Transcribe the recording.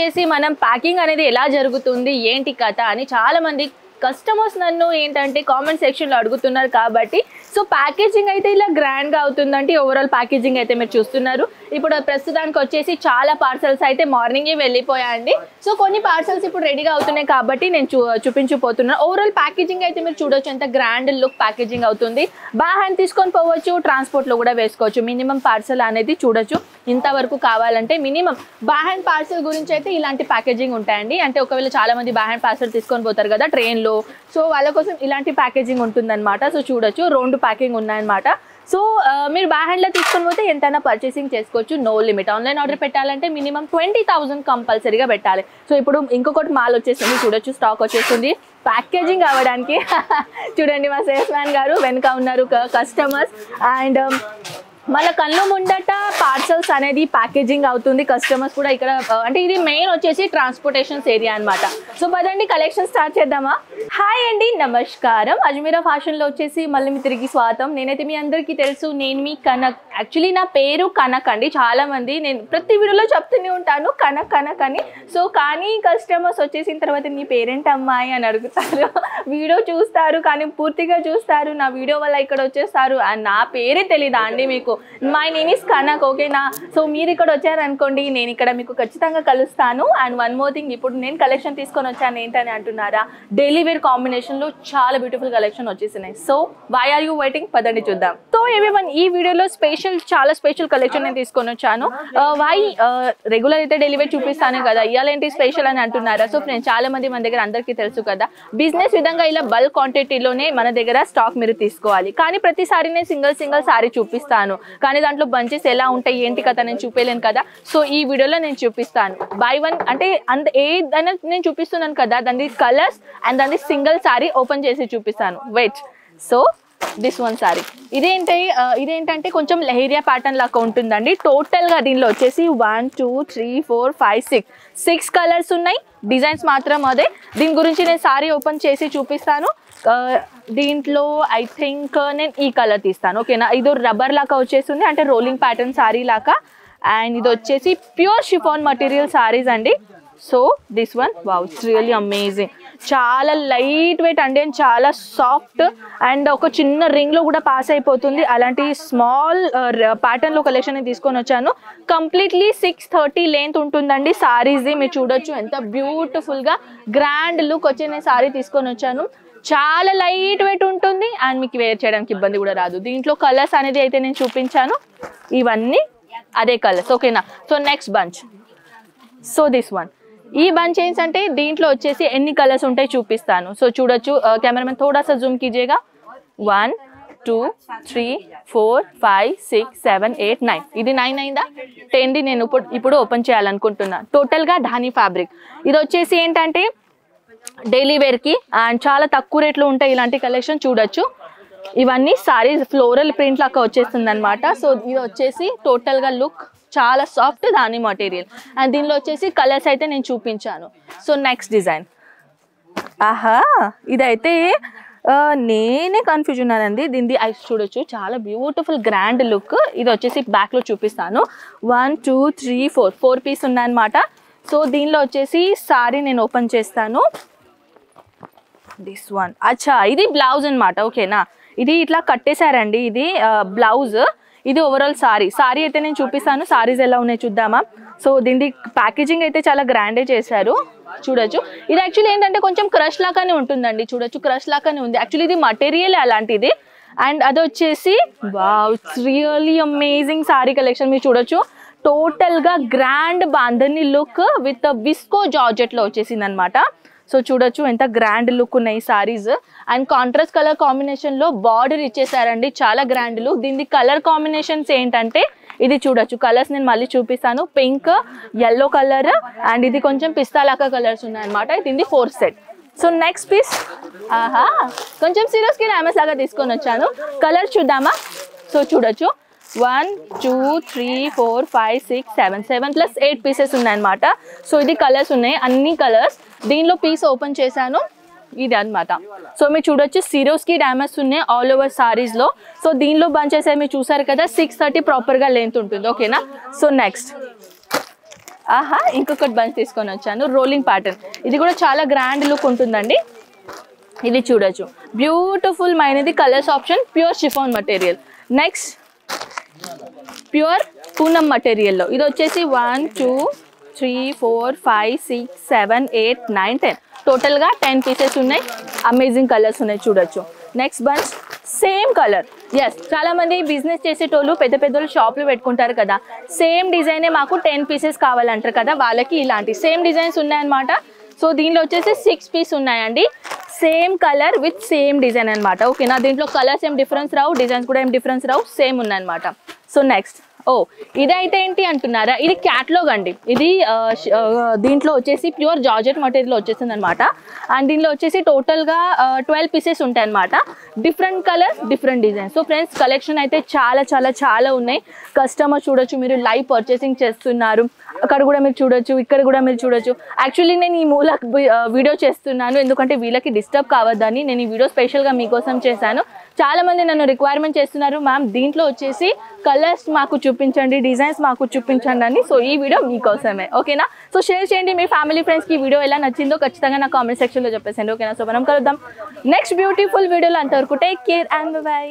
వచ్చేసి మనం ప్యాకింగ్ అనేది ఎలా జరుగుతుంది ఏంటి కథ అని చాలా మంది కస్టమర్స్ నన్ను ఏంటంటే కామెంట్ సెక్షన్లో అడుగుతున్నారు కాబట్టి సో ప్యాకేజింగ్ అయితే ఇలా గ్రాండ్గా అవుతుందంటే ఓవరాల్ ప్యాకేజింగ్ అయితే మీరు చూస్తున్నారు. ఇప్పుడు ప్రస్తుతానికి వచ్చేసి చాలా పార్సల్స్ అయితే మార్నింగే వెళ్ళిపోయాయండి. సో కొన్ని పార్సల్స్ ఇప్పుడు రెడీగా అవుతున్నాయి కాబట్టి నేను చూపించిపోతున్నాను. ఓవరాల్ ప్యాకేజింగ్ అయితే మీరు చూడొచ్చు ఎంత గ్రాండ్ లుక్ ప్యాకేజింగ్ అవుతుంది. బై హ్యాండ్ తీసుకొని పోవచ్చు, ట్రాన్స్పోర్ట్లో కూడా వేసుకోవచ్చు. మినిమం పార్సల్ అనేది చూడొచ్చు ఇంతవరకు కావాలంటే మినిమం బై హ్యాండ్ పార్సల్ గురించి అయితే ఇలాంటి ప్యాకేజింగ్ ఉంటాయండి. అంటే ఒకవేళ చాలా మంది బై హ్యాండ్ పార్సల్ తీసుకొని పోతారు కదా ట్రైన్లో, సో వాళ్ళ కోసం ఇలాంటి ప్యాకేజింగ్ ఉంటుందన్నమాట. సో చూడొచ్చు 2 ప్యాకింగ్ ఉన్నాయన్నమాట. సో మీరు బై హ్యాండ్లో తీసుకొని పోతే ఎంతైనా పర్చేసింగ్ చేసుకోవచ్చు, నో లిమిట్. ఆన్లైన్ ఆర్డర్ పెట్టాలంటే మినిమం 20,000 కంపల్సరీగా పెట్టాలి. సో ఇప్పుడు ఇంకొకటి మాల్ వచ్చేసింది చూడొచ్చు, స్టాక్ వచ్చేస్తుంది ప్యాకేజింగ్ అవ్వడానికి. చూడండి మా సేల్స్ మ్యాన్ గారు వెనుక ఉన్నారు కస్టమర్స్. అండ్ మన కళ్ళు ముందట పార్సల్స్ అనేది ప్యాకేజింగ్ అవుతుంది. కస్టమర్స్ కూడా ఇక్కడ అంటే ఇది మెయిన్ వచ్చేసి ట్రాన్స్పోర్టేషన్స్ ఏరియా అనమాట. సో పదండి కలెక్షన్ స్టార్ట్ చేద్దామా. హాయ్ అండి, నమస్కారం. అజ్మీరా ఫ్యాషన్లో వచ్చేసి మళ్ళీ మీ తిరిగి స్వాగతం. నేనైతే మీ అందరికీ తెలుసు, నేను మీ కనక్. యాక్చువల్లీ నా పేరు కనక్ అండి. చాలామంది నేను ప్రతి వీడియోలో చెప్తూనే ఉంటాను కనక్ కనక్ అని. సో కానీ కస్టమర్స్ వచ్చేసిన తర్వాత నీ పేరెంట్ అమ్మాయి అని అడుగుతారు. వీడియో చూస్తారు కానీ పూర్తిగా చూస్తారు, నా వీడియో వల్ల ఇక్కడ వచ్చేస్తారు అండ్ నా పేరే తెలీదా అండి మీకు? మై నేమ్ ఇస్ కనక్, ఓకేనా? సో మీరు ఇక్కడ వచ్చారనుకోండి, నేను ఇక్కడ మీకు ఖచ్చితంగా కలుస్తాను. అండ్ వన్ మోర్ థింగ్, ఇప్పుడు నేను కలెక్షన్ తీసుకొని వచ్చాను ఏంటని అంటున్నారా? డైలీ వేర్ కాంబినేషన్లో చాలా బ్యూటిఫుల్ కలెక్షన్ వచ్చేసినాయి. So why are you waiting? పదండి చూద్దాం. సో ఎవ్రీవన్, ఈ వీడియోలో చాలా స్పెషల్ కలెక్షన్ నేను తీసుకొని వచ్చాను. వై రెగ్యులర్ అయితే డైలీ వేర్ చూపిస్తాను కదా, ఇవాళ ఏంటి స్పెషల్ అని అంటున్నారా? సో ఫ్రెండ్స్, చాలా మంది మన దగ్గర అందరికీ తెలుసు కదా, బిజినెస్ విధంగా ఇలా బల్క్ క్వాంటిటీలోనే మన దగ్గర స్టాక్ మీరు తీసుకోవాలి. కానీ ప్రతిసారి నేను సింగిల్ సారీ చూపిస్తాను, కానీ దాంట్లో బంచెస్ ఎలా ఉంటాయి ఏంటి కదా నేను చూపించలేను కదా. సో ఈ వీడియోలో నేను చూపిస్తాను బై వన్, అంటే ఏదైనా నేను చూపిస్తున్నాను కదా, దాని కలర్స్ అండ్ దాని సింగిల్ సారీ ఓపెన్ చేసి చూపిస్తాను. Wait. So this one sari, ఇదేంటంటే కొంచెం లెహరియా ప్యాటర్న్ లాగా ఉంటుందండి. టోటల్గా దీనిలో వచ్చేసి 1 2 3 4 5 6 కలర్స్ ఉన్నాయి. డిజైన్స్ మాత్రం అదే. దీని గురించి నేను సారీ ఓపెన్ చేసి చూపిస్తాను. దీంట్లో ఐ థింక్ నేను ఈ కలర్ తీస్తాను, ఓకేనా? ఇది రబ్బర్ లాగా వచ్చేస్తుంది, అంటే రోలింగ్ ప్యాటర్న్ సారీ లాగా. అండ్ ఇది వచ్చేసి ప్యూర్ షిఫాన్ మటీరియల్ సారీస్ అండి. So this one, wow, it's really amazing. చాలా లైట్ వెయిట్ అండి అండ్ చాలా సాఫ్ట్ అండ్ ఒక చిన్న రింగ్లో కూడా పాస్ అయిపోతుంది. అలాంటి స్మాల్ ప్యాటర్న్లో కలెక్షన్ తీసుకొని వచ్చాను. కంప్లీట్లీ 630 లెంత్ ఉంటుందండి సారీస్ది. మీరు చూడొచ్చు ఎంత బ్యూటిఫుల్గా గ్రాండ్ లుక్ వచ్చి నేను సారీ తీసుకొని వచ్చాను. చాలా లైట్ వెయిట్ ఉంటుంది అండ్ మీకు వేర్ చేయడానికి ఇబ్బంది కూడా రాదు. దీంట్లో కలర్స్ అనేది అయితే నేను చూపించాను, ఇవన్నీ అదే కలర్స్, ఓకేనా? So next bunch. So this one, ఈ బంచ్ ఏంటంటే దీంట్లో వచ్చేసి ఎన్ని కలర్స్ ఉంటాయి చూపిస్తాను. సో చూడొచ్చు, కెమెరామెన్ థోడాసా జూమ్ కీజియేగా. 1 2 3 4 5 6 7 8 9. ఇది 9 అయిందా? 10ది నేను ఇప్పుడు ఓపెన్ చేయాలనుకుంటున్నా. టోటల్గా ధానీ ఫ్యాబ్రిక్. ఇది వచ్చేసి ఏంటంటే డైలీ వేర్కి అండ్ చాలా తక్కువ రేట్లో ఉంటాయి ఇలాంటి కలెక్షన్. చూడొచ్చు, ఇవన్నీ సారీస్ ఫ్లోరల్ ప్రింట్ లాగా వచ్చేస్తుంది అనమాట. సో ఇది వచ్చేసి టోటల్గా లుక్ చాలా సాఫ్ట్ దాని మటీరియల్. అండ్ దీనిలో వచ్చేసి కలర్స్ అయితే నేను చూపించాను. సో నెక్స్ట్ డిజైన్, ఆహా, ఇదైతే నేనే కన్ఫ్యూజ్ ఉన్నానండి. దీనిది ఐస్ చూడొచ్చు, చాలా బ్యూటిఫుల్ గ్రాండ్ లుక్. ఇది వచ్చేసి బ్యాక్లో చూపిస్తాను. 1 2 3 4 పీస్ ఉన్నాయన్నమాట. సో దీనిలో వచ్చేసి సారీ నేను ఓపెన్ చేస్తాను. దిస్ వన్, అచ్చా, ఇది బ్లౌజ్ అనమాట, ఓకేనా? ఇది ఇట్లా కట్టేశారండి, ఇది బ్లౌజ్. ఇది ఓవరాల్ సారీ అయితే నేను చూపిస్తాను. సారీస్ ఎలా ఉన్నాయి చూద్దామా. సో దీని ప్యాకేజింగ్ అయితే చాలా గ్రాండే చేశారు. చూడొచ్చు, ఇది యాక్చువల్లీ ఏంటంటే కొంచెం క్రష్ లాగానే ఉంటుందండి. చూడొచ్చు, క్రష్ లాగానే ఉంది. యాక్చువల్లీ ఇది మటీరియల్ అలాంటిది. అండ్ అది వచ్చేసి wow, it's really amazing sari collection. మీరు చూడొచ్చు, టోటల్గా grand bandhani look with viscose జార్జెట్లో వచ్చేసింది అనమాట. సో చూడొచ్చు ఎంత గ్రాండ్ లుక్ ఉన్నాయి సారీస్. అండ్ కాంట్రాస్ట్ కలర్ కాంబినేషన్లో బార్డర్ ఇచ్చేసారండి, చాలా గ్రాండ్ లుక్. దీని కలర్ కాంబినేషన్స్ ఏంటంటే ఇది చూడొచ్చు, కలర్స్ నేను మళ్ళీ చూపిస్తాను. పింక్, ఎల్లో కలర్ అండ్ ఇది కొంచెం పిస్తా లాగా కలర్స్ ఉన్నాయన్నమాట. దీన్ని 4 సెట్. సో నెక్స్ట్ పీస్, ఆహా, కొంచెం సీరియస్కి డ్యామేజ్ లాగా తీసుకొని వచ్చాను. కలర్ చూద్దామా. సో చూడొచ్చు, 1 2 3 4 5 6 7 ప్లస్ 8 పీసెస్ ఉన్నాయన్నమాట. సో ఇది కలర్స్ ఉన్నాయి, అన్ని కలర్స్. దీనిలో పీస్ ఓపెన్ చేశాను, ఇది అనమాట. సో మీరు చూడొచ్చు, సిరోస్కి డ్యామేజ్ ఉన్నాయి ఆల్ ఓవర్ సారీస్లో. సో దీనిలో బంచెస్ మీరు చూసారు కదా, 630 ప్రాపర్గా లెంత్ ఉంటుంది, ఓకేనా? సో నెక్స్ట్ ఆహా, ఇంకొకటి బంచ్ తీసుకొని వచ్చాను, రోలింగ్ ప్యాటర్న్. ఇది కూడా చాలా గ్రాండ్ లుక్ ఉంటుందండి. ఇది చూడొచ్చు, బ్యూటిఫుల్ మైనది colours option, pure chiffon material. Next pure Poonam మటీరియల్లో ఇది వచ్చేసి 1 2 3 4 5 6 7 8 9 10 టోటల్గా 10 పీసెస్ ఉన్నాయి. అమేజింగ్ కలర్స్ ఉన్నాయి చూడొచ్చు. Next bunch same colour. Yes, చాలా మంది బిజినెస్ చేసేటోళ్ళు పెద్ద పెద్దోళ్ళు షాప్లు పెట్టుకుంటారు కదా, సేమ్ డిజైనే మాకు 10 పీసెస్ కావాలంటారు కదా, వాళ్ళకి ఇలాంటి సేమ్ డిజైన్స్ ఉన్నాయన్నమాట. సో దీనిలో వచ్చేసి 6 పీస్ ఉన్నాయండి, same colour with same design అనమాట. ఓకేనా, దీంట్లో కలర్స్ ఏం డిఫరెన్స్ రావు, డిజైన్స్ కూడా ఏం డిఫరెన్స్ రావు, సేమ్ ఉన్నాయన్నమాట. సో నెక్స్ట్ ఇదైతే ఏంటి అంటున్నారా, ఇది క్యాట్లాగ్ అండి. ఇది దీంట్లో వచ్చేసి ప్యూర్ జార్జెట్ మటీరియల్ వచ్చేసింది అనమాట. అండ్ దీనిలో వచ్చేసి టోటల్గా 12 పీసెస్ ఉంటాయి అనమాట. Different colours, different designs. So friends, collection అయితే చాలా చాలా చాలా ఉన్నాయి. కస్టమర్ చూడొచ్చు, మీరు లైవ్ పర్చేసింగ్ చేస్తున్నారు, అక్కడ కూడా మీరు చూడొచ్చు, ఇక్కడ కూడా మీరు చూడొచ్చు. యాక్చువల్లీ నేను ఈ మూల వీడియో చేస్తున్నాను ఎందుకంటే వీళ్ళకి డిస్టర్బ్ కావద్దని నేను ఈ వీడియో స్పెషల్గా మీకోసం చేశాను. చాలా మంది నన్ను రిక్వైర్మెంట్ చేస్తున్నారు, మ్యామ్ దీంట్లో వచ్చేసి కలర్స్ మాకు చూపించండి, డిజైన్స్ మాకు చూపించండి అని. సో ఈ వీడియో మీకోసమే. ఓకేనా, సో షేర్ చేయండి మీ ఫ్యామిలీ ఫ్రెండ్స్కి. ఈ వీడియో ఎలా నచ్చిందో ఖచ్చితంగా నా కామెంట్ సెక్షన్లో చెప్పేసండి. ఓకేనా, సో మనం కలుద్దాం నెక్స్ట్ బ్యూటిఫుల్ వీడియోలో. అంతవరకు టేక్ కేర్ అండ్ బై.